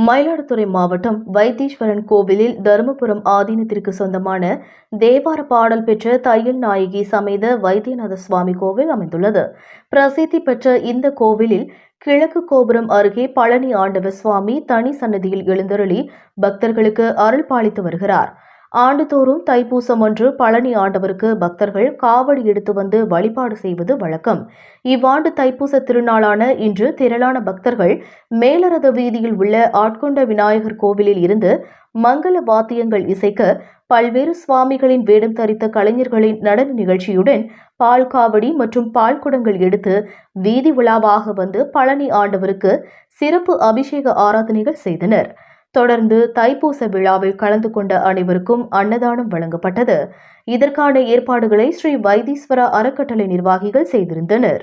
மயிலாடுதுறை மாவட்டம் வைத்தீஸ்வரன் கோவிலில் தருமபுரம் ஆதீனத்திற்கு சொந்தமான தேவார பாடல் பெற்ற தையல் நாயகி சமேத வைத்தியநாத சுவாமி கோவில் அமைந்துள்ளது. பிரசித்தி பெற்ற இந்த கோவிலில் கிழக்கு கோபுரம் அருகே பழனி ஆண்டவர் சுவாமி தனி சன்னதியில் எழுந்தருளி பக்தர்களுக்கு அருள் பாலித்து வருகிறார். ஆண்டுதோறும் தைப்பூசம் ஒன்று பழனி ஆண்டவருக்கு பக்தர்கள் காவடி எடுத்து வந்து வழிபாடு செய்வது வழக்கம். இவ்வாண்டு தைப்பூச திருநாளான இன்று திரளான பக்தர்கள் மேலரத வீதியில் உள்ள ஆட்கொண்ட விநாயகர் கோவிலில் இருந்து மங்கள வாத்தியங்கள் இசைக்க பல்வேறு சுவாமிகளின் வேடம் தரித்த கலைஞர்களின் நடன நிகழ்ச்சியுடன் பால் காவடி மற்றும் பால் குடங்கள் எடுத்து வீதி உலாவாக வந்து பழனி ஆண்டவருக்கு சிறப்பு அபிஷேக ஆராதனைகள் செய்தனர். தொடர்ந்து தைப்பூச விழாவில் கலந்து கொண்ட அனைவருக்கும் அன்னதானம் வழங்கப்பட்டது. இதற்கான ஏற்பாடுகளை ஸ்ரீ வைத்தீஸ்வரா அறக்கட்டளை நிர்வாகிகள் செய்திருந்தனர்.